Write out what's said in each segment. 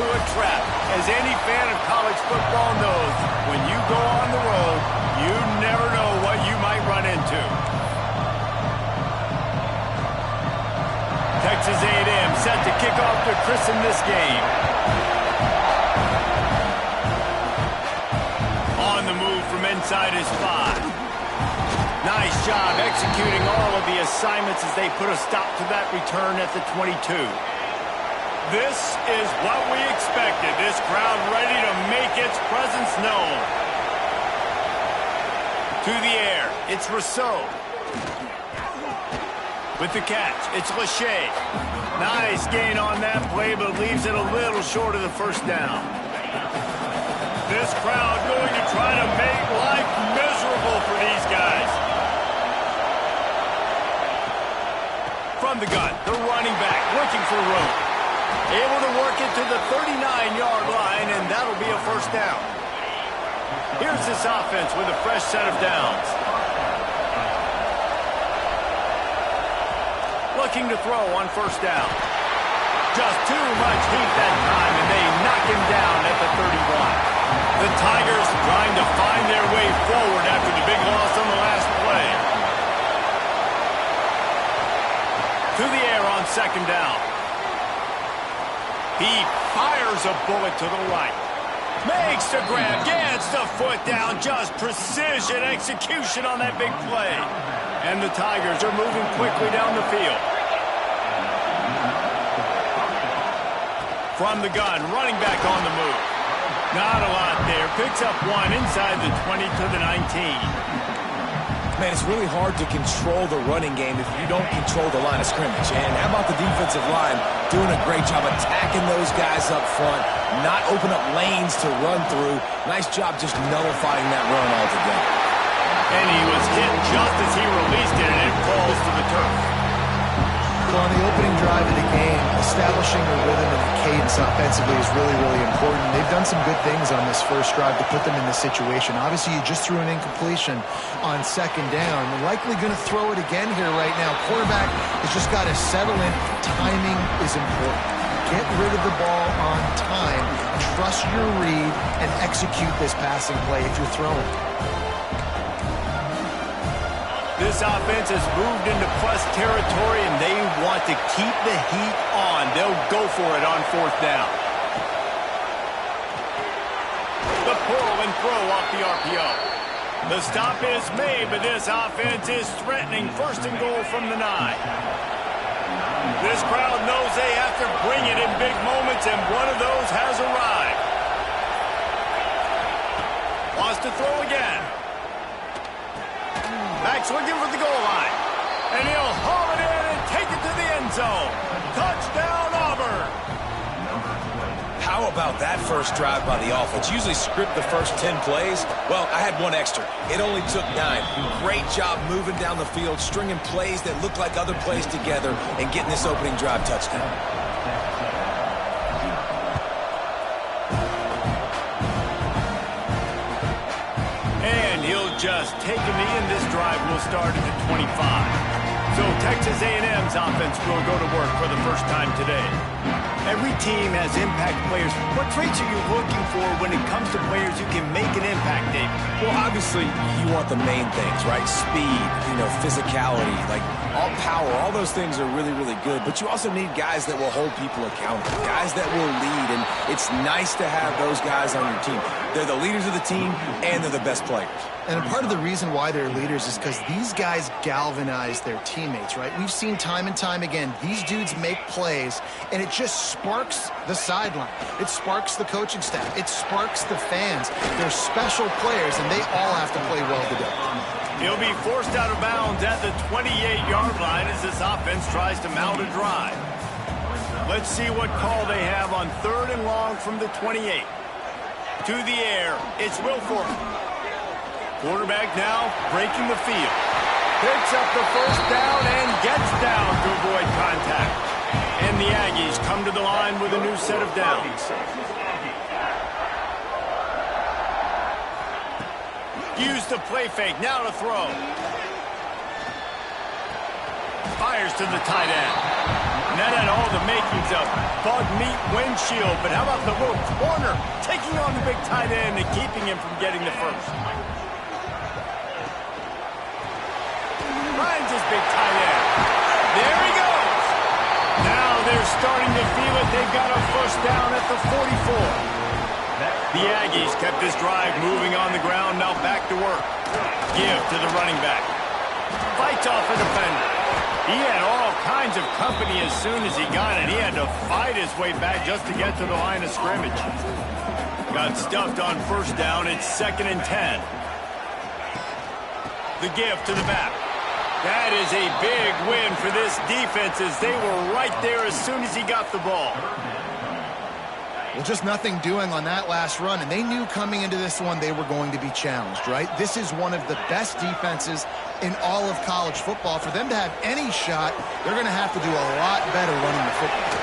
into a trap. As any fan of college football knows, when you go on the road, you never know what you might run into. Texas A&M set to kick off to christen this game. On the move from inside his 5. Nice job executing all of the assignments as they put a stop to that return at the 22. This is what we expected. This crowd ready to make its presence known. To the air, it's Rousseau. With the catch, it's Lachey. Nice gain on that play, but leaves it a little short of the first down. This crowd going to try to make life miserable for these guys. From the gun, the running back looking for room. Able to work it to the 39-yard line, and that'll be a first down. Here's this offense with a fresh set of downs. Looking to throw on first down. Just too much heat that time, and they knock him down at the 31. The Tigers trying to find their way forward after the big loss on the last play. To the air on second down. He fires a bullet to the right. Makes the grab, gets the foot down. Just precision execution on that big play. And the Tigers are moving quickly down the field. From the gun, running back on the move. Not a lot there. Picks up one inside the 20 to the 19. Man, it's really hard to control the running game if you don't control the line of scrimmage. And how about the defensive line doing a great job attacking those guys up front, not open up lanes to run through. Nice job just nullifying that run altogether. And he was hit just as he released it, and it falls to the turf. So on the opening drive of the game, establishing a rhythm and a cadence offensively is really, really important. They've done some good things on this first drive to put them in this situation. Obviously, you just threw an incompletion on second down. They're likely going to throw it again here right now. Quarterback has just got to settle in. Timing is important. Get rid of the ball on time. Trust your read and execute this passing play if you're throwing. This offense has moved into plus territory, and they want to keep the heat on. They'll go for it on fourth down. The pull and throw off the RPO. The stop is made, but this offense is threatening first and goal from the 9. This crowd knows they have to bring it in big moments, and one of those has arrived. Wants to throw again. Back's looking for the goal line. And he'll haul it in and take it to the end zone. Touchdown, Auburn. How about that first drive by the offense? Usually script the first 10 plays. Well, I had one extra. It only took 9. Great job moving down the field, stringing plays that look like other plays together, and getting this opening drive touchdown. Just take a knee, and this drive will start at the 25. So Texas A&M's offense will go to work for the first time today. Every team has impact players. What traits are you looking for when it comes to players who can make an impact, Dave? Well, obviously, you want the main things, right? Speed, physicality, like all power, all those things are really, really good. But you also need guys that will hold people accountable, guys that will lead, and it's nice to have those guys on your team. They're the leaders of the team, and they're the best players. And a part of the reason why they're leaders is because these guys galvanize their teammates, right? We've seen time and time again, these dudes make plays, and it just sparks the sideline. It sparks the coaching staff. It sparks the fans. They're special players, and they all have to play well together. He'll be forced out of bounds at the 28-yard line as this offense tries to mount a drive. Let's see what call they have on 3rd and long from the 28. To the air, it's Wilfork. Quarterback now breaking the field. Picks up the first down and gets down to avoid contact. And the Aggies come to the line with a new set of downs. Use the play fake, now to throw. Fires to the tight end. And that had all the makings of bug meat windshield. But how about the little corner taking on the big tight end and keeping him from getting the first? Finds his big tight end. There he goes. Now they're starting to feel it. They've got a first down at the 44. The Aggies kept this drive moving on the ground. Now back to work. Give to the running back. Fights off a defender. He had all kinds of company as soon as he got it. He had to fight his way back just to get to the line of scrimmage. Got stuffed on first down. It's 2nd and 10. The give to the back. That is a big win for this defense as they were right there as soon as he got the ball. Well, just nothing doing on that last run, and they knew coming into this one they were going to be challenged, right? This is one of the best defenses in all of college football. For them to have any shot, they're going to have to do a lot better running the football.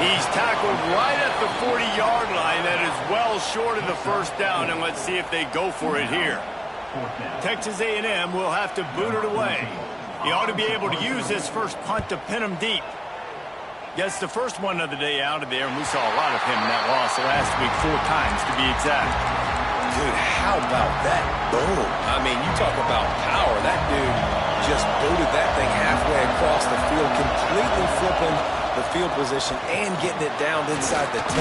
He's tackled right at the 40-yard line. That is well short of the first down, and let's see if they go for it here. Texas A&M will have to boot it away. He ought to be able to use this first punt to pin him deep. Gets the first one of the day out of there, and we saw a lot of him in that loss last week, 4 times to be exact. Dude, how about that boom? I mean, you talk about power. That dude just booted that thing halfway across the field, completely flipping the field position and getting it down inside the 10.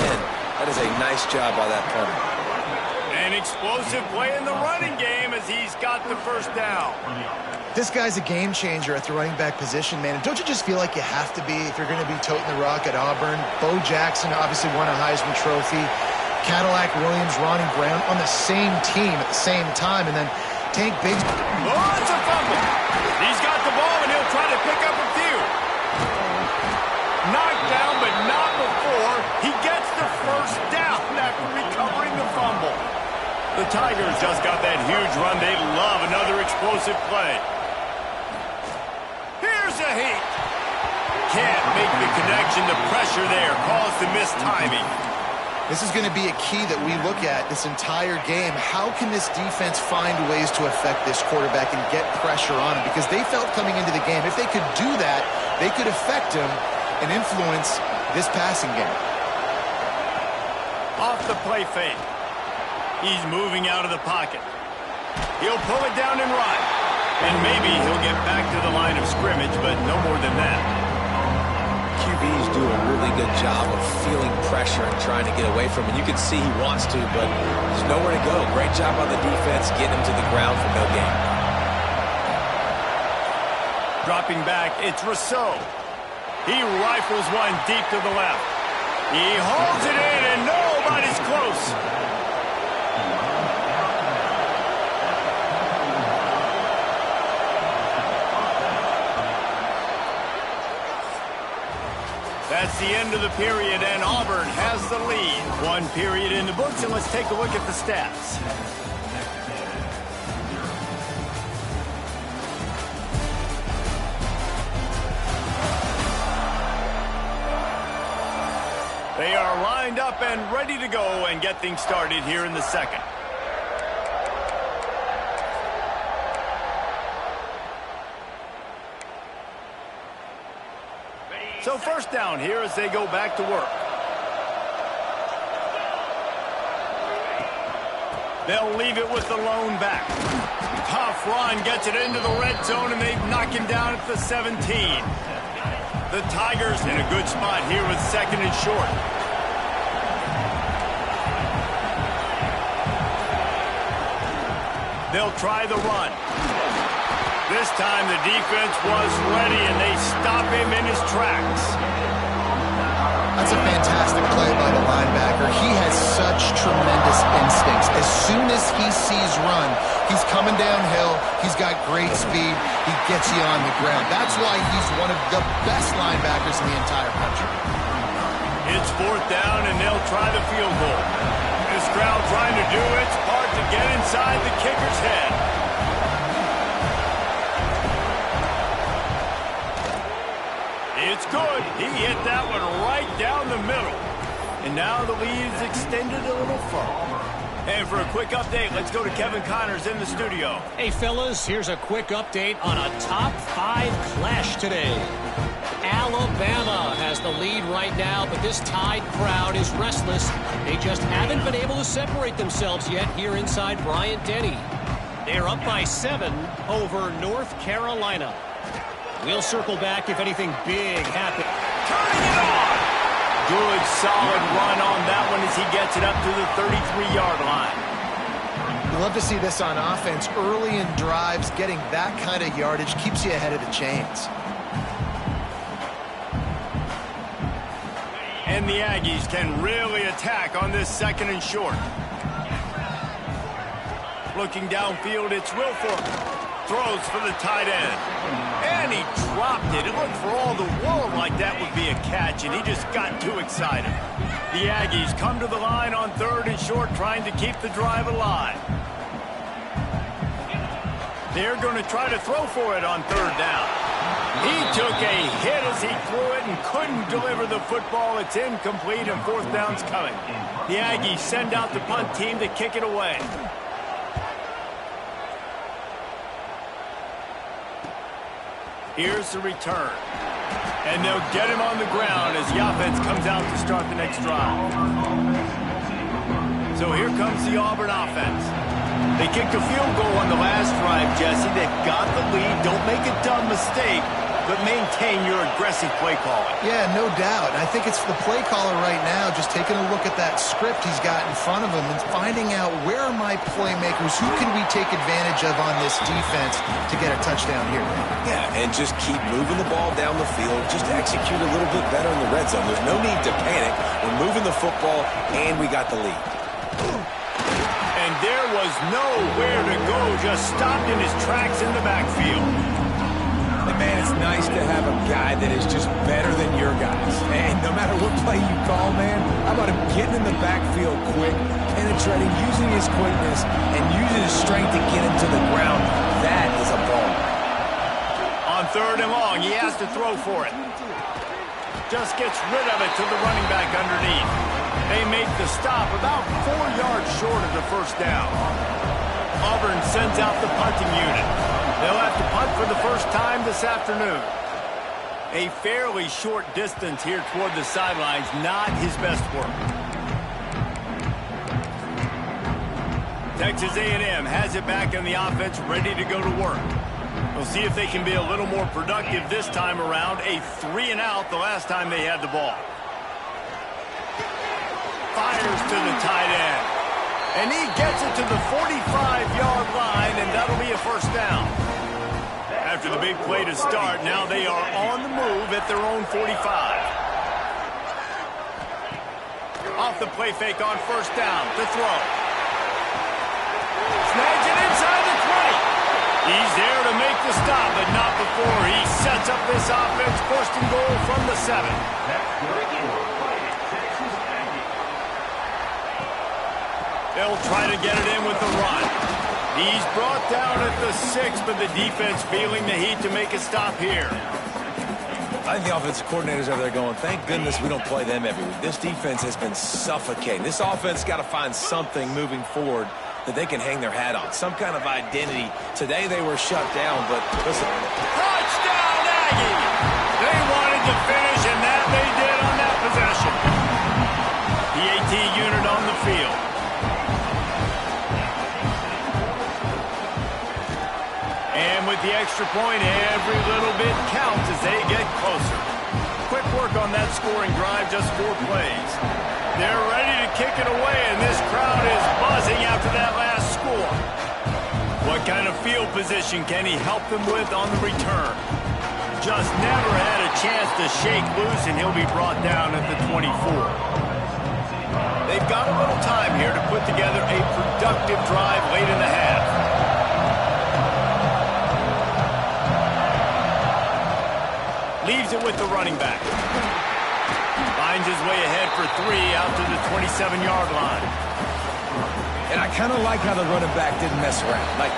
That is a nice job by that punter. An explosive play in the running game as he's got the first down. This guy's a game changer at the running back position, man. And don't you just feel like you have to be if you're going to be toting the rock at Auburn? Bo Jackson obviously won a Heisman Trophy. Cadillac Williams, Ronnie Brown on the same team at the same time. And then Tank Biggs. Oh, it's a fumble. He's got the ball, and he'll try to pick up a few. Knocked down, but not before he gets the first down after recovering the fumble. The Tigers just got that huge run. They love another explosive play. Here's a heat. Can't make the connection. The pressure there caused the missed timing. This is going to be a key that we look at this entire game. How can this defense find ways to affect this quarterback and get pressure on him? Because they felt coming into the game, if they could do that, they could affect him and influence this passing game. Off the play fake. He's moving out of the pocket. He'll pull it down and run. And maybe he'll get back to the line of scrimmage, but no more than that. QBs do a really good job of feeling pressure and trying to get away from it. You can see he wants to, but there's nowhere to go. Great job on the defense, getting him to the ground for no gain. Dropping back, it's Rousseau. He rifles one deep to the left. He holds it in, and nobody's close. That's the end of the period, and Auburn has the lead. 1 period in the books, and let's take a look at the stats. They are lined up and ready to go and get things started here in the second. So first down here as they go back to work. They'll leave it with the lone back. Tough run gets it into the red zone, and they knock him down at the 17. The Tigers in a good spot here with 2nd and short. They'll try the run. This time the defense was ready, and they stop him in his tracks. That's a fantastic play by the linebacker. He has such tremendous instincts. As soon as he sees run, he's coming downhill. He's got great speed. He gets you on the ground. That's why he's one of the best linebackers in the entire country. It's 4th down, and they'll try the field goal. This crowd trying to do its part to get inside the kicker's head. It's good. He hit that one right down the middle. And now the lead is extended a little further. And for a quick update, let's go to Kevin Connors in the studio. Hey, fellas, here's a quick update on a top 5 clash today. Alabama has the lead right now, but this Tide crowd is restless. They just haven't been able to separate themselves yet here inside Bryant-Denny. They're up by 7 over North Carolina. We'll circle back if anything big happens. Turning it on! Good, solid run on that one as he gets it up to the 33-yard line. You love to see this on offense. Early in drives, getting that kind of yardage keeps you ahead of the chains. And the Aggies can really attack on this 2nd and short. Looking downfield, it's Wilfork. Throws for the tight end. And he dropped it. It looked for all the world like that would be a catch, and he just got too excited. The Aggies come to the line on 3rd and short, trying to keep the drive alive. They're going to try to throw for it on 3rd down. He took a hit as he threw it and couldn't deliver the football. It's incomplete, and 4th down's coming. The Aggies send out the punt team to kick it away. Here's the return. And they'll get him on the ground as the offense comes out to start the next drive. So here comes the Auburn offense. They kicked a field goal on the last drive, Jesse. They've got the lead. Don't make a dumb mistake, but maintain your aggressive play calling. Yeah, no doubt. I think it's the play caller right now just taking a look at that script he's got in front of him and finding out where are my playmakers, who can we take advantage of on this defense to get a touchdown here. Yeah, and just keep moving the ball down the field. Just execute a little bit better in the red zone. There's no need to panic. We're moving the football, and we got the lead. And there was nowhere to go, just stopped in his tracks in the backfield. And man, it's nice to have a guy that is just better than your guys. And no matter what play you call, man, how about him getting in the backfield quick, penetrating, using his quickness, and using his strength to get him to the ground. That is a ball. On 3rd and long, he has to throw for it. Just gets rid of it to the running back underneath. They make the stop about 4 yards short of the 1st down. Auburn sends out the punting unit. They'll have to punt for the first time this afternoon. A fairly short distance here toward the sidelines, not his best work. Texas A&M has it back in the offense, ready to go to work. We'll see if they can be a little more productive this time around. A 3-and-out the last time they had the ball. Fires to the tight end. And he gets it to the 45-yard line, and that'll be a 1st down. After the big play to start, now they are on the move at their own 45. Off the play fake on 1st down to throw. Snags it inside the 20. He's there to make the stop, but not before he sets up this offense. 1st and goal from the 7. They'll try to get it in with the run. He's brought down at the 6, but the defense feeling the heat to make a stop here. I think the offensive coordinators over there going, thank goodness we don't play them every week. This defense has been suffocating. This offense got to find something moving forward that they can hang their hat on, some kind of identity. Today they were shut down, but listen. Touchdown, Aggie! They wanted to finish, and that they did on that possession. The AT unit on the field. And with the extra point, every little bit counts as they get closer. Quick work on that scoring drive, just 4 plays. They're ready to kick it away, and this crowd is buzzing after that last score. What kind of field position can he help them with on the return? Just never had a chance to shake loose, and he'll be brought down at the 24. They've got a little time here to put together a productive drive late in the half. Leaves it with the running back. Finds his way ahead for 3 out to the 27-yard line. And I kind of like how the running back didn't mess around. Like,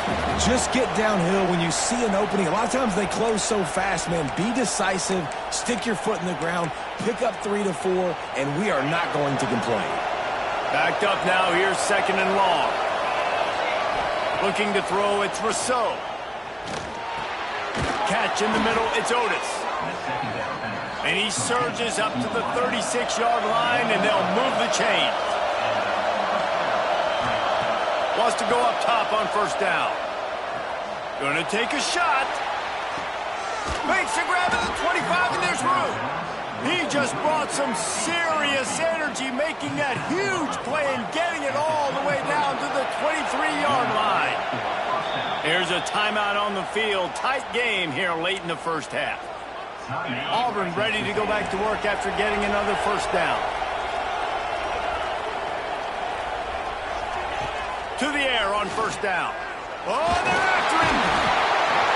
just get downhill when you see an opening. A lot of times they close so fast, man. Be decisive, stick your foot in the ground, pick up 3 to 4, and we are not going to complain. Backed up now, here's 2nd and long. Looking to throw, it's Rousseau. Catch in the middle, it's Otis. And he surges up to the 36-yard line, and they'll move the chain. Wants to go up top on first down. Gonna take a shot. Makes a grab at the 25, and there's room. He just brought some serious energy, making that huge play and getting it all the way down to the 23-yard line. Here's a timeout on the field. Tight game here late in the first half. Auburn ready to go back to work after getting another first down. To the air on first down. Oh, they're after him.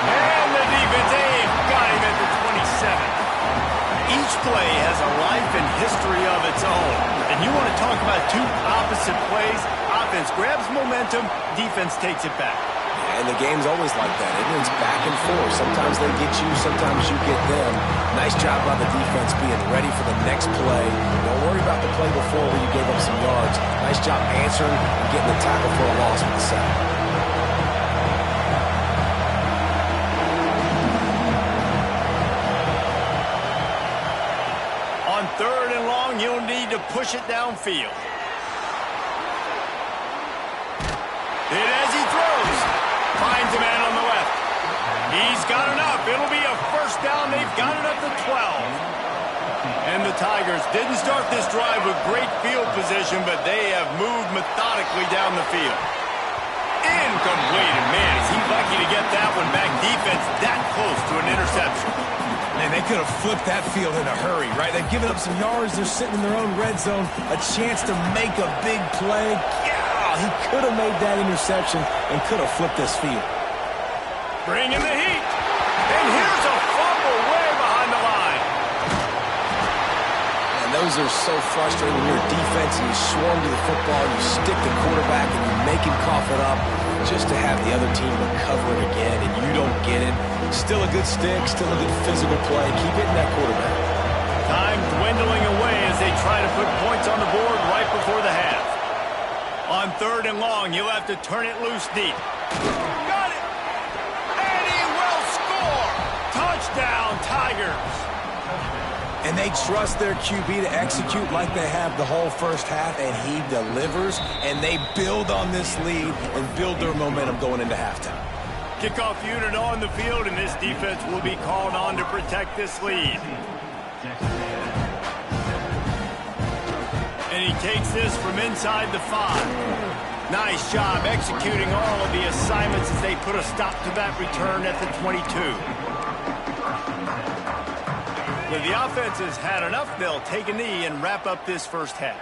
And the defense got him at the 27. Each play has a life and history of its own. And you want to talk about two opposite plays. Offense grabs momentum, defense takes it back. And the game's always like that, isn't it? It's back and forth. Sometimes they get you, sometimes you get them. Nice job by the defense being ready for the next play. Don't worry about the play before where you gave up some yards. Nice job answering and getting the tackle for a loss with the sack. On third and long, you'll need to push it downfield. And as he throws, finds a man on the left. He's got enough. It'll be a first down. They've got it at the 12. And the Tigers didn't start this drive with great field position, but they have moved methodically down the field. Incomplete. And man, is he lucky to get that one back. Defense that close to an interception. Man, they could have flipped that field in a hurry, right? They've given up some yards. They're sitting in their own red zone. A chance to make a big play. He could have made that interception and could have flipped this field. Bring in the heat. And here's a fumble way behind the line. And those are so frustrating when you're a defense and you swarm to the football, you stick the quarterback and you make him cough it up just to have the other team recover it again and you don't get it. Still a good stick, still a good physical play. Keep hitting that quarterback. Time dwindling away as they try to put points on the board right before the half. On third and long, you'll have to turn it loose deep. Got it! And he will score! Touchdown, Tigers! And they trust their QB to execute like they have the whole first half, and he delivers, and they build on this lead and build their momentum going into halftime. Kickoff unit on the field, and this defense will be called on to protect this lead. And he takes this from inside the 5. Nice job executing all of the assignments as they put a stop to that return at the 22. When the offense has had enough, they'll take a knee and wrap up this first half.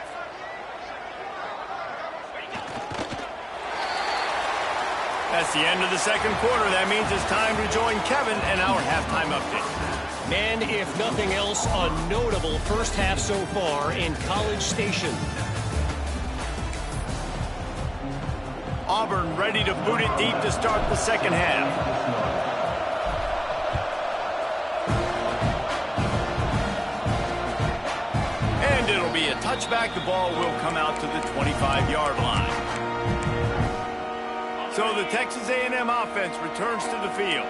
That's the end of the second quarter. That means it's time to join Kevin and our halftime update. Man, if nothing else, a notable first half so far in College Station. Auburn ready to boot it deep to start the second half. And it'll be a touchback. The ball will come out to the 25-yard line. So the Texas A&M offense returns to the field.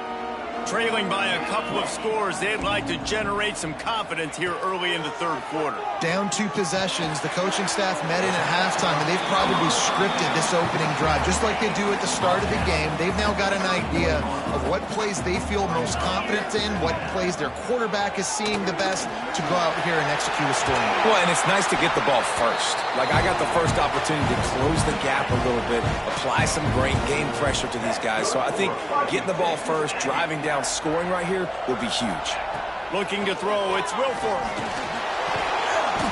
Trailing by a couple of scores, they'd like to generate some confidence here early in the third quarter. Down 2 possessions, the coaching staff met in at halftime, and they've probably scripted this opening drive, just like they do at the start of the game. They've now got an idea of what plays they feel most confident in, what plays their quarterback is seeing the best to go out here and execute a story. Well, and it's nice to get the ball first. Like, I got the first opportunity to close the gap a little bit, apply some great game pressure to these guys. So I think getting the ball first, driving down, scoring right here will be huge. Looking to throw, it's Wilfork.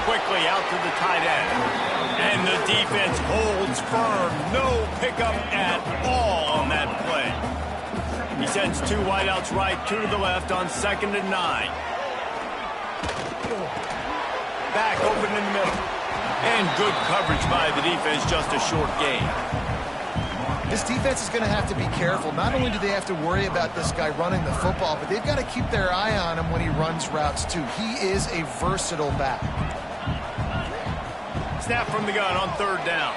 Quickly out to the tight end. And the defense holds firm. No pickup at all on that play. He sends 2 wideouts right, 2 to the left on 2nd and 9. Back open in the middle. And good coverage by the defense, just a short gain. This defense is going to have to be careful. Not only do they have to worry about this guy running the football, but they've got to keep their eye on him when he runs routes too. He is a versatile back. Snap from the gun on 3rd down.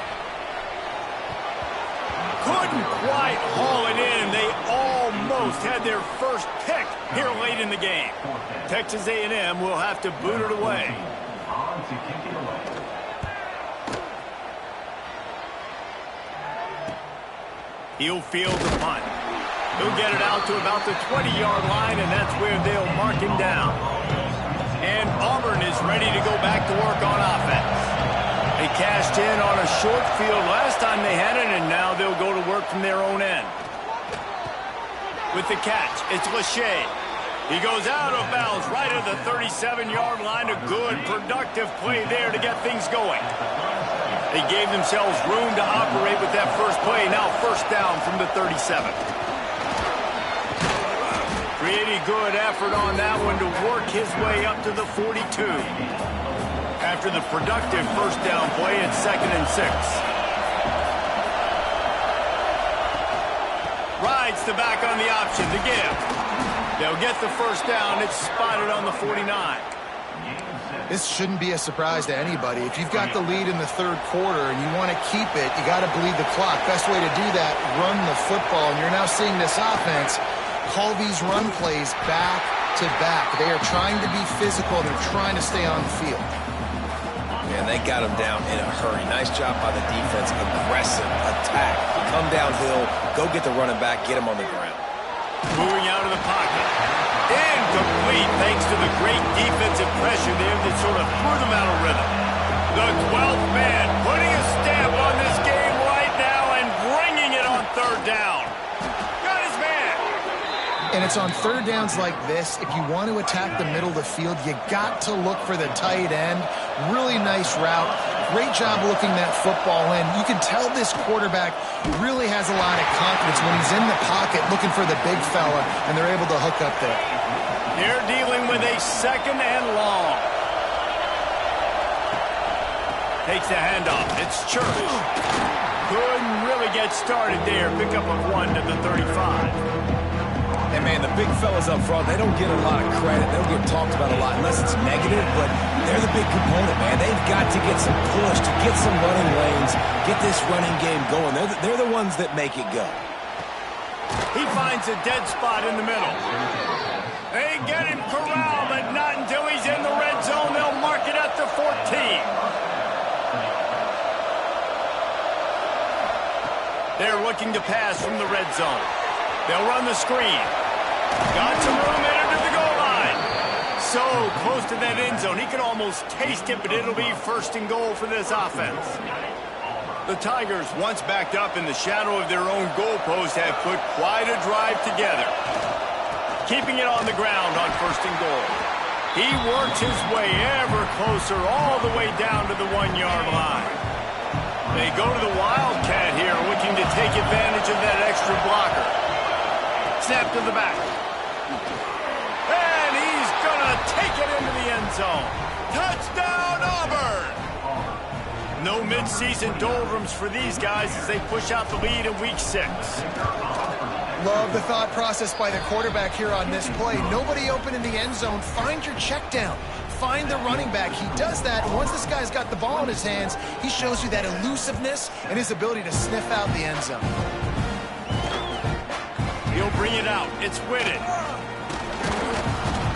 couldn't quite haul it in. They almost had their first pick here late in the game. Texas A&M will have to boot it away. He'll field the punt. He'll get it out to about the 20-yard line, and that's where they'll mark him down. And Auburn is ready to go back to work on offense. They cashed in on a short field last time they had it, and now they'll go to work from their own end. With the catch, it's Lachey. He goes out of bounds right at the 37-yard line. A good, productive play there to get things going. They gave themselves room to operate with that first play. Now first down from the 37. Pretty good effort on that one to work his way up to the 42. After the productive first down play, it's 2nd and 6. Rides the back on the option to give. They'll get the first down. It's spotted on the 49. This shouldn't be a surprise to anybody. If you've got the lead in the third quarter and you want to keep it, you got to bleed the clock. Best way to do that, run the football. And you're now seeing this offense call these run plays back to back. They are trying to be physical. They're trying to stay on the field. Man, they got him down in a hurry. Nice job by the defense. Aggressive attack. Come downhill. Go get the running back. Get him on the ground. Moving out of the pocket. Incomplete thanks to the great defensive pressure there that sort of threw them out of rhythm. The 12th man putting a stamp on this game right now and bringing it on third down. Got his man. And it's on third downs like this. If you want to attack the middle of the field, you got to look for the tight end. Really nice route. Great job looking that football in. You can tell this quarterback really has a lot of confidence when he's in the pocket looking for the big fella, and they're able to hook up there. They're dealing with a 2nd and long. Takes the handoff. It's Church. Couldn't really get started there. Pick up a 1 to the 35. And, man, the big fellas up front, they don't get a lot of credit. They don't get talked about a lot unless it's negative, but they're the big component, man. They've got to get some push, to get some running lanes, get this running game going. They're the ones that make it go. He finds a dead spot in the middle. They get him corralled, but not until he's in the red zone. They'll mark it at the 14. They're looking to pass from the red zone. They'll run the screen. Got some room in to the goal line. So close to that end zone. He can almost taste it, but it'll be 1st and goal for this offense. The Tigers, once backed up in the shadow of their own goalpost, have put quite a drive together. Keeping it on the ground on 1st and goal. He works his way ever closer all the way down to the 1-yard line. They go to the Wildcat here, looking to take advantage of that extra blocker. Snap to the back. And he's going to take it into the end zone. Touchdown, Auburn! No midseason doldrums for these guys as they push out the lead in Week 6. Love the thought process by the quarterback here on this play. Nobody open in the end zone. Find your check down. Find the running back. He does that. Once this guy's got the ball in his hands, he shows you that elusiveness and his ability to sniff out the end zone. He'll bring it out. It's Whitted.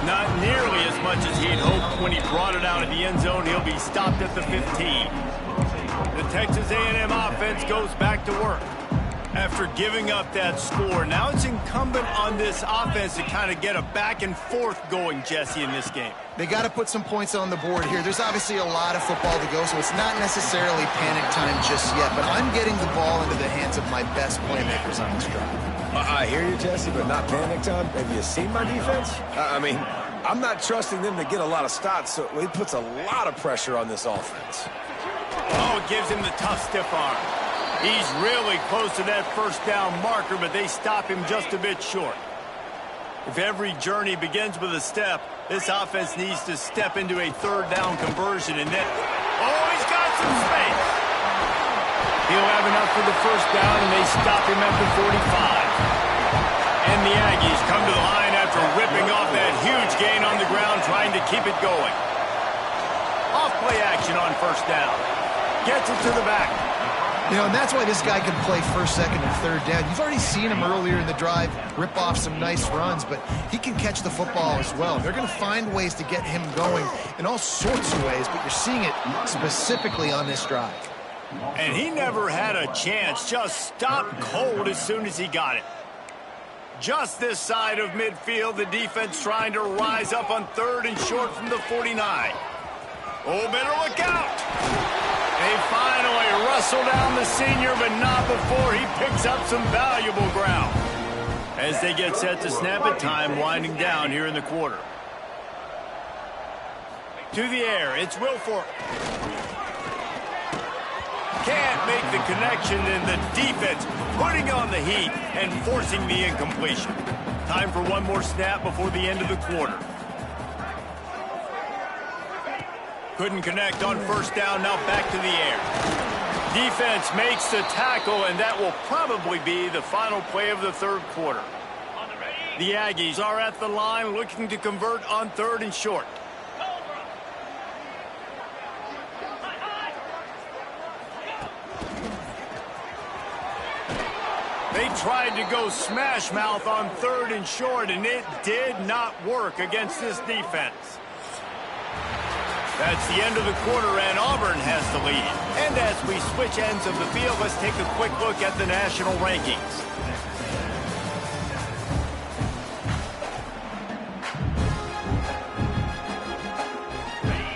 Not nearly as much as he'd hoped when he brought it out of the end zone. He'll be stopped at the 15. The Texas A&M offense goes back to work. After giving up that score, now it's incumbent on this offense to kind of get a back and forth going, Jesse, in this game. They got to put some points on the board here. There's obviously a lot of football to go, so it's not necessarily panic time just yet, but I'm getting the ball into the hands of my best playmakers on this drive. I hear you, Jesse, but not panic time. Have you seen my defense? I mean, I'm not trusting them to get a lot of stops, so it puts a lot of pressure on this offense. Oh, it gives him the tough stiff arm. He's really close to that first down marker, but they stop him just a bit short. If every journey begins with a step, this offense needs to step into a third down conversion, and then, oh, he's got some space. He'll have enough for the first down, and they stop him at the 45. And the Aggies come to the line after ripping off that huge gain on the ground, trying to keep it going. Off play action on first down. Gets it to the back. You know, and that's why this guy can play first, second, and third down. You've already seen him earlier in the drive rip off some nice runs, but he can catch the football as well. They're going to find ways to get him going in all sorts of ways, but you're seeing it specifically on this drive. And he never had a chance, just stopped cold as soon as he got it. Just this side of midfield, the defense trying to rise up on 3rd and short from the 49. Oh, better look out. They finally wrestle down the senior, but not before he picks up some valuable ground. As they get set to snap it, time winding down here in the quarter. To the air, it's Wilfork. Can't make the connection, and the defense putting on the heat and forcing the incompletion. Time for one more snap before the end of the quarter. Couldn't connect on first down, now back to the air. Defense makes the tackle, and that will probably be the final play of the 3rd quarter. The Aggies are at the line looking to convert on 3rd and short. They tried to go smash mouth on 3rd and short, and it did not work against this defense. That's the end of the quarter, and Auburn has the lead. And as we switch ends of the field, let's take a quick look at the national rankings.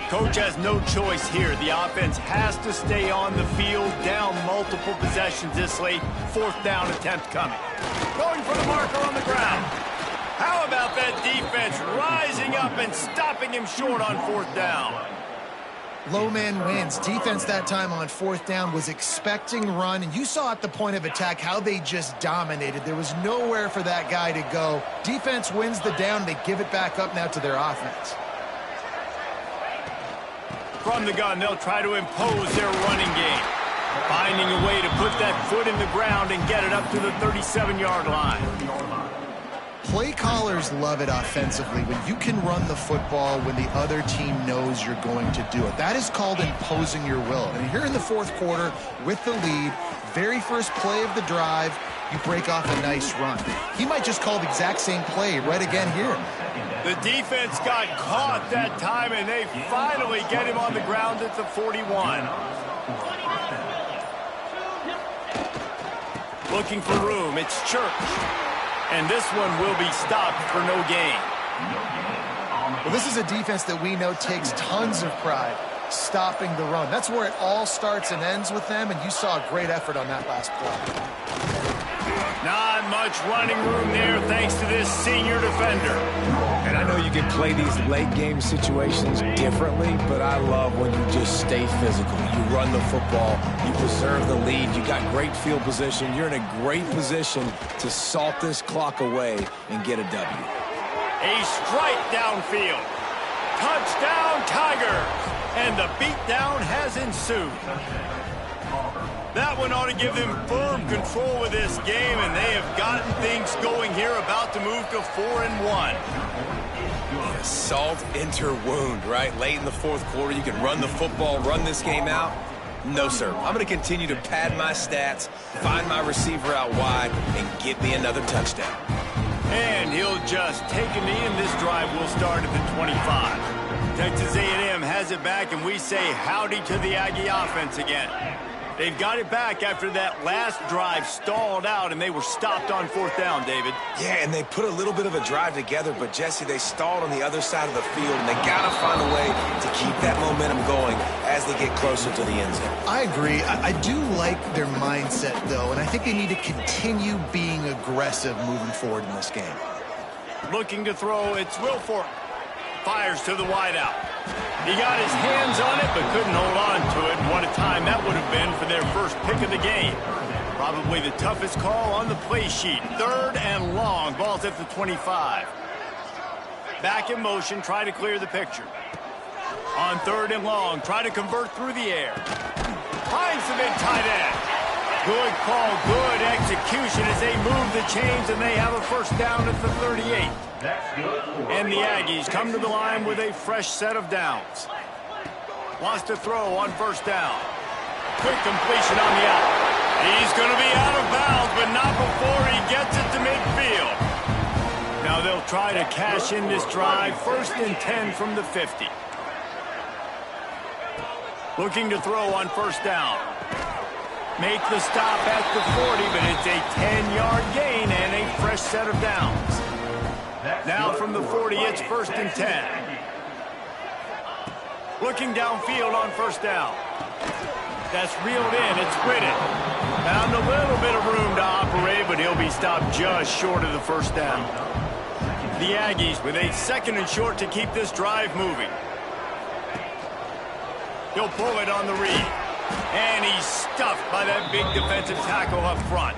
Coach has no choice here. The offense has to stay on the field, down multiple possessions this late. 4th down attempt coming. Going for the marker on the ground. How about that defense rising up and stopping him short on 4th down? Low man wins. Defense that time on 4th down was expecting run, and you saw at the point of attack how they just dominated. There was nowhere for that guy to go. Defense wins the down. They give it back up now to their offense. From the gun, they'll try to impose their running game. Finding a way to put that foot in the ground and get it up to the 37-yard line. Play callers love it offensively when you can run the football when the other team knows you're going to do it. That is called imposing your will. And here in the 4th quarter with the lead, very first play of the drive, you break off a nice run. He might just call the exact same play right again here. The defense got caught that time, and they finally get him on the ground at the 41. Looking for room, it's Church. And this one will be stopped for no gain. Well, this is a defense that we know takes tons of pride stopping the run. That's where it all starts and ends with them, and you saw a great effort on that last play. Not much running room there thanks to this senior defender. And I know you can play these late game situations differently, but I love when you just stay physical. You run the football, you preserve the lead, you got great field position. You're in a great position to salt this clock away and get a W. A strike downfield. Touchdown Tigers. And the beatdown has ensued. That one ought to give them firm control of this game, and they have gotten things going here, about to move to 4-1. Yeah, salt enter wound, right? Late in the 4th quarter, you can run the football, run this game out. No, sir. I'm going to continue to pad my stats, find my receiver out wide, and get me another touchdown. And he'll just take a knee, and this drive will start at the 25. Texas A&M has it back, and we say howdy to the Aggie offense again. They've got it back after that last drive stalled out, and they were stopped on 4th down, David. Yeah, and they put a little bit of a drive together, but, Jesse, they stalled on the other side of the field, and they got to find a way to keep that momentum going as they get closer to the end zone. I agree. I do like their mindset, though, and I think they need to continue being aggressive moving forward in this game. Looking to throw, it's Wilfork. Fires to the wideout. He got his hands on it, but couldn't hold on to it. What a time that would have been for their first pick of the game. Probably the toughest call on the play sheet. 3rd and long. Ball's at the 25. Back in motion, try to clear the picture. On 3rd and long, try to convert through the air. Finds the big tight end. Good call, good execution as they move the chains, and they have a first down at the 38. And the Aggies come to the line with a fresh set of downs. Wants to throw on first down. Quick completion on the out. He's going to be out of bounds, but not before he gets it to midfield. Now they'll try to cash in this drive. 1st and 10 from the 50. Looking to throw on 1st down. Make the stop at the 40, but it's a 10-yard gain and a fresh set of downs. Now from the 40, it's 1st and 10. Looking downfield on 1st down. That's reeled in. It's Whitted. Found a little bit of room to operate, but he'll be stopped just short of the 1st down. The Aggies with a 2nd and short to keep this drive moving. He'll pull it on the read. And he's stuffed by that big defensive tackle up front.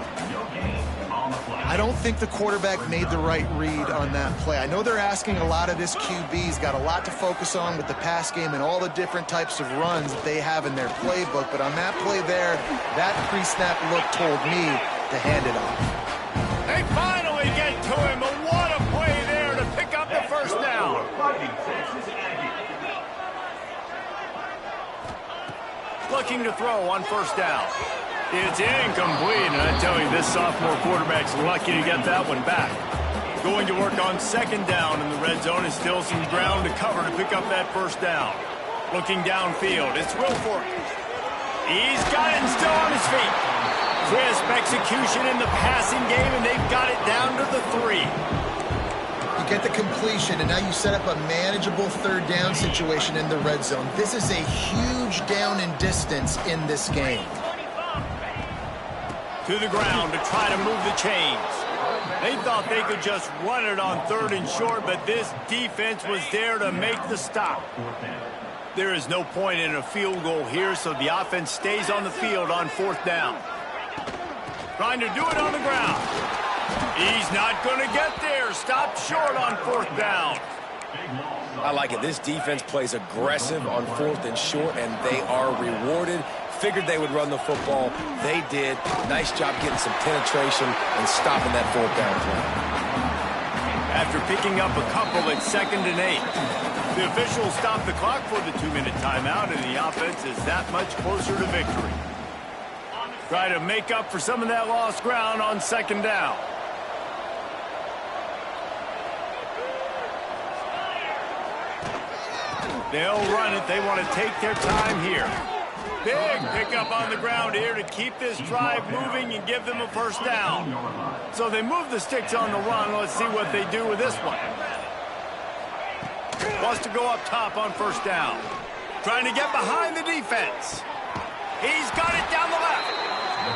I don't think the quarterback made the right read on that play. I know they're asking a lot of this QB. He's got a lot to focus on with the pass game and all the different types of runs that they have in their playbook. But on that play there, that pre-snap look told me to hand it off. They finally get to him, but what a play there to pick up the 1st down. Looking to throw on 1st down. It's incomplete, and I tell you, this sophomore quarterback's lucky to get that one back. Going to work on 2nd down in the red zone, and still some ground to cover to pick up that 1st down. Looking downfield, it's Wilfork. He's got it and still on his feet. Crisp execution in the passing game, and they've got it down to the 3. You get the completion, and now you set up a manageable 3rd down situation in the red zone. This is a huge down in distance in this game. To the ground to try to move the chains. They thought they could just run it on 3rd and short, but this defense was there to make the stop. There is no point in a field goal here, so the offense stays on the field on 4th down. Trying to do it on the ground. He's not going to get there. Stopped short on 4th down. I like it. This defense plays aggressive on 4th and short, and they are rewarded. Figured they would run the football. They did. Nice job getting some penetration and stopping that 4th down play. After picking up a couple at 2nd and 8, the officials stop the clock for the 2-minute timeout, and the offense is that much closer to victory. Try to make up for some of that lost ground on 2nd down. They'll run it. They want to take their time here. Big pickup on the ground here to keep this drive moving and give them a 1st down. So they move the sticks on the run. Let's see what they do with this one. Wants to go up top on 1st down. Trying to get behind the defense. He's got it down the left.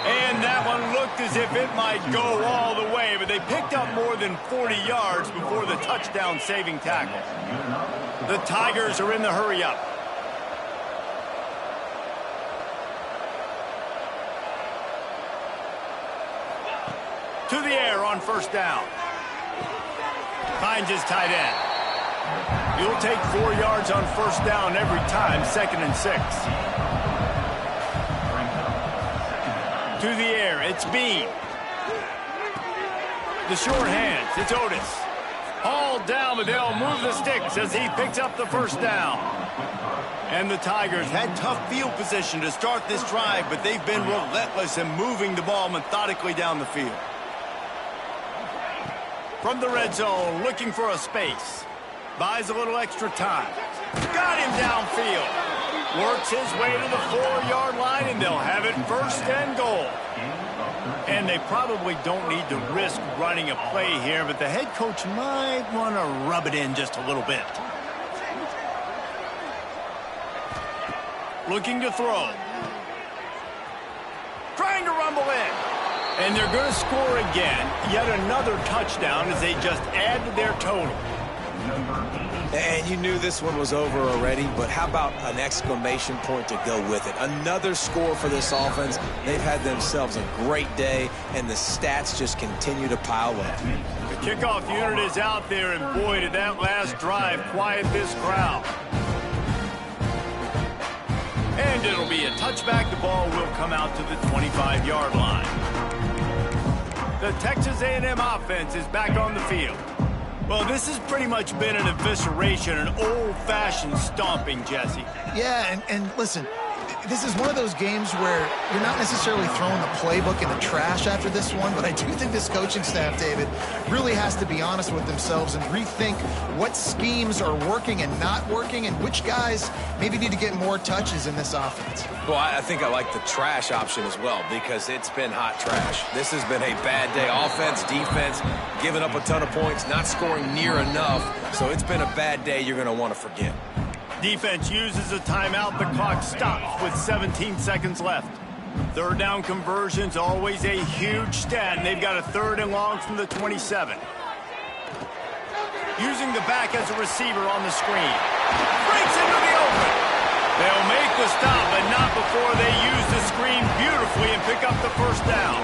And that one looked as if it might go all the way, but they picked up more than 40 yards before the touchdown-saving tackle. The Tigers are in the hurry-up. To the air on 1st down. Finds his tight end. You'll take 4 yards on 1st down every time, 2nd and 6. To the air, it's Bean. The short hands, it's Otis. Hauled down, but they'll move the sticks as he picks up the 1st down. And the Tigers had tough field position to start this drive, but they've been relentless in moving the ball methodically down the field. From the red zone, looking for a space. Buys a little extra time. Got him downfield. Works his way to the 4-yard line, and they'll have it 1st and goal. And they probably don't need to risk running a play here, but the head coach might want to rub it in just a little bit. Looking to throw. Trying to rumble in. And they're going to score again. Yet another touchdown as they just add to their total. And you knew this one was over already, but how about an exclamation point to go with it? Another score for this offense. They've had themselves a great day, and the stats just continue to pile up. The kickoff unit is out there, and boy, did that last drive quiet this crowd. And it'll be a touchback. The ball will come out to the 25-yard line. The Texas A&M offense is back on the field. Well, this has pretty much been an evisceration, an old-fashioned stomping, Jesse. Yeah, and listen, this is one of those games where you're not necessarily throwing the playbook in the trash after this one, but I do think this coaching staff, David, really has to be honest with themselves and rethink what schemes are working and not working and which guys maybe need to get more touches in this offense. Well, I think I like the trash option as well because it's been hot trash. This has been a bad day. Offense, defense, giving up a ton of points, not scoring near enough. So it's been a bad day you're going to want to forget. Defense uses a timeout. The clock stops with 17 seconds left. Third down conversion's always a huge stat, and they've got a 3rd and long from the 27. Using the back as a receiver on the screen. Breaks into the open. They'll make the stop, but not before they use the screen beautifully and pick up the first down.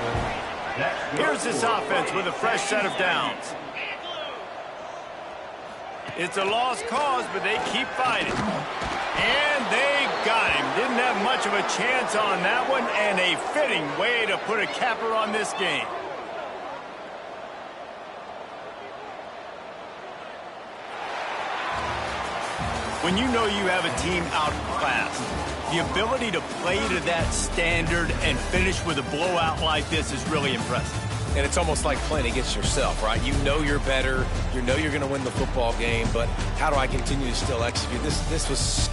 Here's this offense with a fresh set of downs. It's a lost cause, but they keep fighting. And they got him. Didn't have much of a chance on that one, and a fitting way to put a capper on this game. When you know you have a team outclassed, the ability to play to that standard and finish with a blowout like this is really impressive. And it's almost like playing against yourself, right? You know you're better. You know you're going to win the football game, but how do I continue to still execute? This was